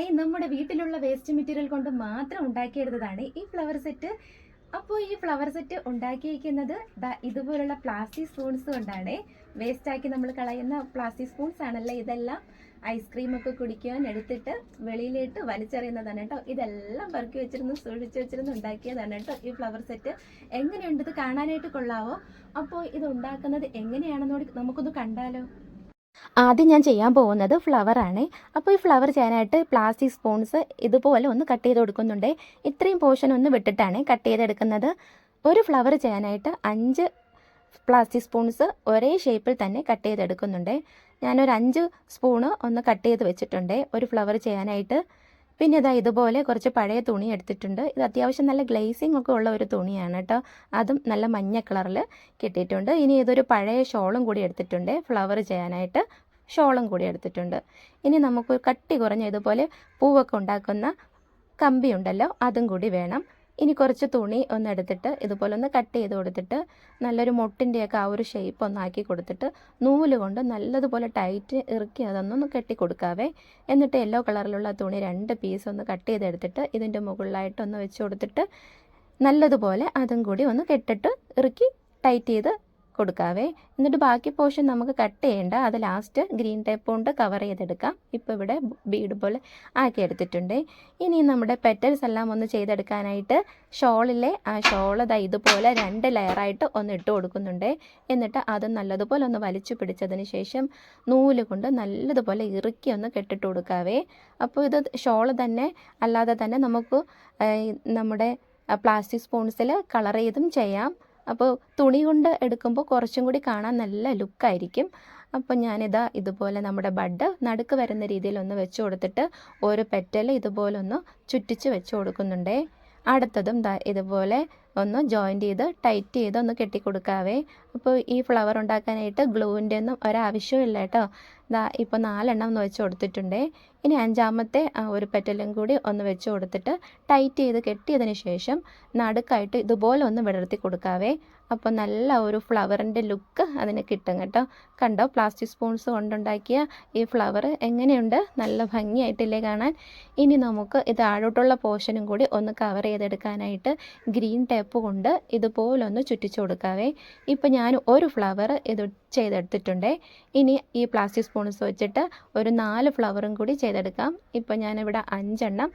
Hi, നമ്മുടെ വീട്ടിലുള്ള waste material കൊണ്ട് മാത്രം ഉണ്ടാക്കിയെടുത്തതാണ് ഈ ഫ്ലവർ സെറ്റ്. അപ്പോൾ ഈ ഫ്ലവർ സെറ്റ് ഉണ്ടാക്കിയിരിക്കുന്നത് ഇതുപോലുള്ള പ്ലാസ്റ്റിക് സ്പൂൺസ് കൊണ്ടാണ്. വേസ്റ്റാക്കി നമ്മൾ കളയുന്ന പ്ലാസ്റ്റിക് സ്പൂൺസ് ആണല്ലോ ഇതെല്ലാം. ഐസ്ക്രീമൊക്കെ കുടിക്കാൻ എടുത്തിട്ട് വെളിയിലിട്ട് വലിച്ചെറിയുന്നതാണ് കേട്ടോ. ഇതെല്ലാം പെറുക്കി വെച്ചിരുന്ന് സൂക്ഷിച്ച് വെച്ചിരുന്ന് ഉണ്ടാക്കിയതാണ് കേട്ടോ ഈ ഫ്ലവർ സെറ്റ്. എങ്ങനെയുണ്ട് ഇത്? കാണാനായിട്ട് കൊള്ളാവോ? അപ്പോൾ ഇത് ഉണ്ടാക്കുന്നത് എങ്ങനെയാണെന്നോട് നമുക്കൊന്ന് കണ്ടാലോ? ആദ്യം ഞാൻ ചെയ്യാൻ പോകുന്നത് ഫ്ലവറാണ്. അപ്പോൾ ഈ ഫ്ലവർ ചെയ്യാനായിട്ട് പ്ലാസ്റ്റിക് സ്പൂൺസ് ഇതുപോലെ ഒന്ന് കട്ട് ചെയ്ത് കൊടുക്കുന്നുണ്ട്. ഇത്രയും പോർഷൻ ഒന്ന് വിട്ടിട്ടാണ് കട്ട് ചെയ്തെടുക്കുന്നത്. ഒരു ഫ്ലവർ ചെയ്യാനായിട്ട് 5 പ്ലാസ്റ്റിക് സ്പൂൺസ് ഒരേ ഷേപ്പിൽ തന്നെ കട്ട് ചെയ്തെടുക്കുന്നുണ്ട്. ഞാനൊരു 5 സ്പൂണ് ഒന്ന് കട്ട് ചെയ്ത് വെച്ചിട്ടുണ്ട് ഒരു ഫ്ലവർ ചെയ്യാനായിട്ട്. പിന്നെ ഇതാ ഇതുപോലെ കുറച്ച് പഴയ തുണി എടുത്തിട്ടുണ്ട്. ഇത് അത്യാവശ്യം നല്ല ഗ്ലേസിങ് ഒക്കെ ഉള്ള ഒരു തുണിയാണ് കേട്ടോ. അതും നല്ല മഞ്ഞ കളറിൽ കിട്ടിയിട്ടുണ്ട്. ഇനി ഇതൊരു പഴയ ഷോളും കൂടി എടുത്തിട്ടുണ്ട്. ഫ്ലവർ ചെയ്യാനായിട്ട് ഷോളും കൂടി എടുത്തിട്ടുണ്ട്. ഇനി നമുക്ക് കട്ടി കുറഞ്ഞ ഇതുപോലെ പൂവൊക്കെ ഉണ്ടാക്കുന്ന കമ്പി ഉണ്ടല്ലോ, അതും കൂടി വേണം. ഇനി കുറച്ച് തുണി ഒന്ന് എടുത്തിട്ട് ഇതുപോലെ ഒന്ന് കട്ട് ചെയ്ത് കൊടുത്തിട്ട് നല്ലൊരു മുട്ടിൻ്റെയൊക്കെ ആ ഒരു ഷേപ്പ് ഒന്നാക്കി കൊടുത്തിട്ട് നൂല് കൊണ്ട് നല്ലതുപോലെ ടൈറ്റ് ഇറുക്കി അതൊന്നൊന്ന് കെട്ടി കൊടുക്കാവേ. എന്നിട്ട് യെല്ലോ കളറിലുള്ള തുണി 2 പീസ് ഒന്ന് കട്ട് ചെയ്തെടുത്തിട്ട് ഇതിൻ്റെ മുകളിലായിട്ടൊന്ന് വെച്ച് കൊടുത്തിട്ട് നല്ലതുപോലെ അതും കൂടി ഒന്ന് കെട്ടിട്ട് ഇറുക്കി ടൈറ്റ് ചെയ്ത് കൊടുക്കാവേ. എന്നിട്ട് ബാക്കി പോർഷൻ നമുക്ക് കട്ട് ചെയ്യേണ്ട, അത് ലാസ്റ്റ് ഗ്രീൻ ടേപ്പ് കൊണ്ട് കവർ ചെയ്തെടുക്കാം. ഇപ്പോൾ ഇവിടെ ബീഡ് പോലെ ആക്കിയെടുത്തിട്ടുണ്ട്. ഇനി നമ്മുടെ പെറ്റൽസ് എല്ലാം ഒന്ന് ചെയ്തെടുക്കാനായിട്ട് ഷോളിലെ ആ ഷോൾ ഇതുപോലെ 2 ലെയറായിട്ട് ഒന്ന് ഇട്ട് കൊടുക്കുന്നുണ്ട്. എന്നിട്ട് അത് നല്ലതുപോലെ ഒന്ന് വലിച്ചു പിടിച്ചതിന് ശേഷം നൂല് കൊണ്ട് നല്ലതുപോലെ ഇറുക്കി ഒന്ന് കെട്ടിട്ട് കൊടുക്കാവേ. അപ്പോൾ ഇത് ഷോൾ തന്നെ അല്ലാതെ തന്നെ നമുക്ക് നമ്മുടെ പ്ലാസ്റ്റിക് സ്പൂൺസിൽ കളർ ചെയ്തും ചെയ്യാം. അപ്പോൾ തുണി കൊണ്ട് എടുക്കുമ്പോൾ കുറച്ചും കൂടി കാണാൻ നല്ല ലുക്കായിരിക്കും. അപ്പോൾ ഞാനിതാ ഇതുപോലെ നമ്മുടെ ബഡ് നടുക്ക് വരുന്ന രീതിയിൽ ഒന്ന് വെച്ച് കൊടുത്തിട്ട് ഒരു പെറ്റൽ ഇതുപോലെ ഒന്ന് ചുറ്റിച്ച് വെച്ച് കൊടുക്കുന്നുണ്ട്. അടുത്തതും ഇതുപോലെ ഒന്ന് ജോയിൻ്റ് ചെയ്ത് ടൈറ്റ് ചെയ്ത് ഒന്ന് കെട്ടിക്കൊടുക്കാവേ. അപ്പോൾ ഈ ഫ്ലവർ ഉണ്ടാക്കാനായിട്ട് ഗ്ലൂവിൻ്റെ ഒന്നും ഒരാവശ്യവും ഇല്ല കേട്ടോ. ഇപ്പോൾ 4 എണ്ണം ഒന്ന് വെച്ച് കൊടുത്തിട്ടുണ്ട്. ഇനി 5ാമത്തെ ഒരു പെറ്റലും കൂടി ഒന്ന് വെച്ച് കൊടുത്തിട്ട് ടൈറ്റ് ചെയ്ത് കെട്ടിയതിന് ശേഷം നടുക്കായിട്ട് ഇതുപോലെ ഒന്ന് വിടർത്തി കൊടുക്കാവേ. അപ്പോൾ നല്ല ഒരു ഫ്ലവറിൻ്റെ ലുക്ക് അതിന് കിട്ടും കേട്ടോ. കണ്ടോ, പ്ലാസ്റ്റിക് സ്പൂൺസ് കൊണ്ടുണ്ടാക്കിയ ഈ ഫ്ലവർ എങ്ങനെയുണ്ട്? നല്ല ഭംഗിയായിട്ടില്ലേ കാണാൻ? ഇനി നമുക്ക് ഇത് താഴോട്ടുള്ള പോർഷനും കൂടി ഒന്ന് കവർ ചെയ്തെടുക്കാനായിട്ട് ഗ്രീൻ ടേപ്പ് കൊണ്ട് ഇതുപോലെ ഒന്ന് ചുറ്റിച്ചു കൊടുക്കാവേ. ഇപ്പോൾ ഞാൻ ഒരു ഫ്ലവർ ഇത് ചെയ്തെടുത്തിട്ടുണ്ട്. ഇനി ഈ പ്ലാസ്റ്റിക് സ്പൂൺസ് വെച്ചിട്ട് ഒരു 4 ഫ്ലവറും കൂടി ചെയ്തെടുക്കാം. ഇപ്പോൾ ഞാനിവിടെ 5 എണ്ണം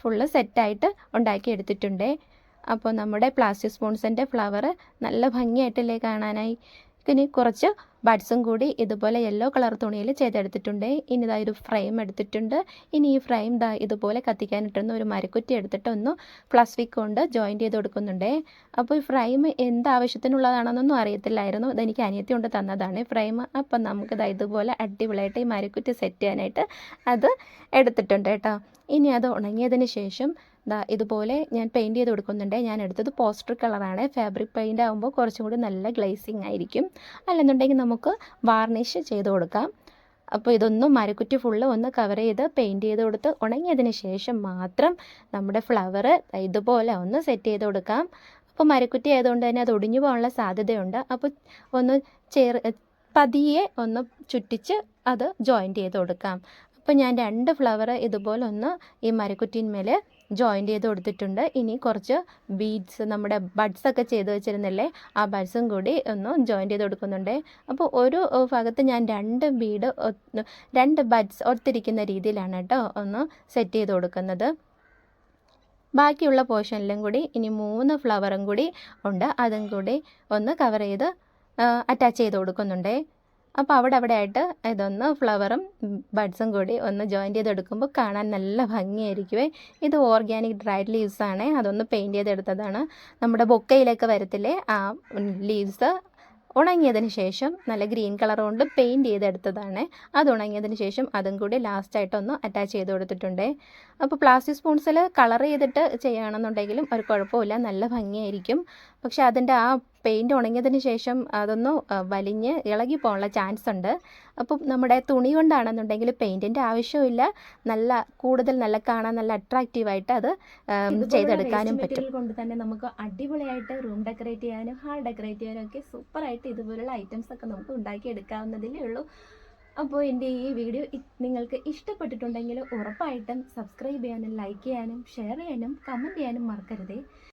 ഫുള്ള് സെറ്റായിട്ട് ഉണ്ടാക്കി എടുത്തിട്ടുണ്ട്. അപ്പോൾ നമ്മുടെ പ്ലാസ്റ്റിക് സ്പൂൺസിൻ്റെ ഫ്ലവർ നല്ല ഭംഗിയായിട്ടില്ലേ കാണാനായി? ഇനി കുറച്ച് ബഡ്സും കൂടി ഇതുപോലെ യെല്ലോ കളർ തുണിയിൽ ചെയ്തെടുത്തിട്ടുണ്ട്. ഇനി ഒരു ഫ്രെയിം എടുത്തിട്ടുണ്ട്. ഇനി ഈ ഫ്രെയിം ഇതുപോലെ കത്തിക്കാനിട്ടുന്ന ഒരു മരക്കുറ്റി എടുത്തിട്ട് ഒന്ന് പ്ലസ് വിക്ക് കൊണ്ട് ജോയിൻ്റ് ചെയ്ത് കൊടുക്കുന്നുണ്ട്. അപ്പോൾ ഈ ഫ്രെയിം എന്താവശ്യത്തിനുള്ളതാണെന്നൊന്നും അറിയത്തില്ലായിരുന്നു. ഇതെനിക്ക് അനിയത്തി കൊണ്ട് തന്നതാണ് ഫ്രെയിം. അപ്പം നമുക്ക് ഇതുപോലെ അടിപൊളിയായിട്ട് ഈ മരക്കുറ്റി സെറ്റ് ചെയ്യാനായിട്ട് അത് എടുത്തിട്ടുണ്ട് കേട്ടോ. ഇനി അത് ഉണങ്ങിയതിന് ശേഷം ഇതുപോലെ ഞാൻ പെയിൻറ്റ് ചെയ്ത് കൊടുക്കുന്നുണ്ട്. ഞാൻ എടുത്തത് പോസ്റ്റർ കളറാണ്. ഫാബ്രിക് പെയിൻ്റ് ആകുമ്പോൾ കുറച്ചും കൂടി നല്ല ഗ്ലേസിങ് ആയിരിക്കും. അല്ലെന്നുണ്ടെങ്കിൽ നമുക്ക് വാർണിഷ് ചെയ്ത് കൊടുക്കാം. അപ്പോൾ ഇതൊന്നും മരക്കുറ്റി ഫുള്ള് ഒന്ന് കവർ ചെയ്ത് പെയിൻറ്റ് ചെയ്ത് കൊടുത്ത് ഉണങ്ങിയതിന് ശേഷം മാത്രം നമ്മുടെ ഫ്ലവർ ഇതുപോലെ ഒന്ന് സെറ്റ് ചെയ്ത് കൊടുക്കാം. അപ്പോൾ മരക്കുറ്റി ആയതുകൊണ്ട് തന്നെ അത് ഒടിഞ്ഞു പോകാനുള്ള സാധ്യതയുണ്ട്. അപ്പോൾ ഒന്ന് പതിയെ ഒന്ന് ചുറ്റിച്ച് അത് ജോയിൻറ്റ് ചെയ്ത് കൊടുക്കാം. അപ്പോൾ ഞാൻ 2 ഫ്ലവർ ഇതുപോലെ ഒന്ന് ഈ മരക്കുറ്റിന്മേൽ ജോയിൻ്റ് ചെയ്ത് കൊടുത്തിട്ടുണ്ട്. ഇനി കുറച്ച് ബീഡ്സ്, നമ്മുടെ ബഡ്സൊക്കെ ചെയ്ത് വെച്ചിരുന്നില്ലേ, ആ ബഡ്സും കൂടി ഒന്ന് ജോയിൻ്റ് ചെയ്ത് കൊടുക്കുന്നുണ്ട്. അപ്പോൾ ഒരു ഭാഗത്ത് ഞാൻ 2 ബഡ്സ് ഒത്തിരിക്കുന്ന രീതിയിലാണ് കേട്ടോ ഒന്ന് സെറ്റ് ചെയ്ത് കൊടുക്കുന്നത്. ബാക്കിയുള്ള പോർഷനിലും കൂടി ഇനി 3 ഫ്ലവറും കൂടി ഉണ്ട്. അതും കൂടി ഒന്ന് കവർ ചെയ്ത് അറ്റാച്ച് ചെയ്ത് കൊടുക്കുന്നുണ്ട്. അപ്പോൾ അവിടെ ആയിട്ട് ഇതൊന്ന് ഫ്ലവറും ബഡ്സും കൂടി ഒന്ന് ജോയിൻ്റ് ചെയ്തെടുക്കുമ്പോൾ കാണാൻ നല്ല ഭംഗിയായിരിക്കുമേ. ഇത് ഓർഗാനിക് ഡ്രൈഡ് ലീവ്സാണ്. അതൊന്ന് പെയിൻറ്റ് ചെയ്തെടുത്തതാണ്. നമ്മുടെ ബൊക്കയിലൊക്കെ വരത്തില്ലേ, ആ ലീവ്സ് ഉണങ്ങിയതിന് ശേഷം നല്ല ഗ്രീൻ കളർ കൊണ്ട് പെയിൻറ്റ് ചെയ്തെടുത്തതാണ്. അത് ഉണങ്ങിയതിന് ശേഷം അതും കൂടി ലാസ്റ്റായിട്ടൊന്ന് അറ്റാച്ച് ചെയ്ത് കൊടുത്തിട്ടുണ്ട്. അപ്പോൾ പ്ലാസ്റ്റിക് സ്പൂൺസിൽ കളർ ചെയ്തിട്ട് ചെയ്യുകയാണെന്നുണ്ടെങ്കിലും ഒരു കുഴപ്പമില്ല, നല്ല ഭംഗിയായിരിക്കും. പക്ഷേ അതിൻ്റെ ആ പെയിൻറ്റ് ഉണങ്ങിയതിന് ശേഷം അതൊന്ന് വലിഞ്ഞ് ഇളകി പോകാനുള്ള ചാൻസ് ഉണ്ട്. അപ്പം നമ്മുടെ തുണി കൊണ്ടാണെന്നുണ്ടെങ്കിൽ പെയിൻറ്റിൻ്റെ ആവശ്യമില്ല, കൂടുതൽ നല്ല കാണാൻ നല്ല അട്രാക്റ്റീവായിട്ട് അത് ചെയ്തെടുക്കാനും പറ്റും. കൊണ്ട് തന്നെ നമുക്ക് അടിപൊളിയായിട്ട് റൂം ഡെക്കറേറ്റ് ചെയ്യാനും ഹാൾ ഡെക്കറേറ്റ് ചെയ്യാനും ഒക്കെ സൂപ്പറായിട്ട് ഇതുപോലുള്ള ഐറ്റംസ് ഒക്കെ നമുക്ക് ഉണ്ടാക്കി എടുക്കാവുന്നതേ ഉള്ളൂ. അപ്പോൾ എൻ്റെ ഈ വീഡിയോ നിങ്ങൾക്ക് ഇഷ്ടപ്പെട്ടിട്ടുണ്ടെങ്കിൽ ഉറപ്പായിട്ടും സബ്സ്ക്രൈബ് ചെയ്യാനും ലൈക്ക് ചെയ്യാനും ഷെയർ ചെയ്യാനും കമൻറ്റ് ചെയ്യാനും മറക്കരുതേ.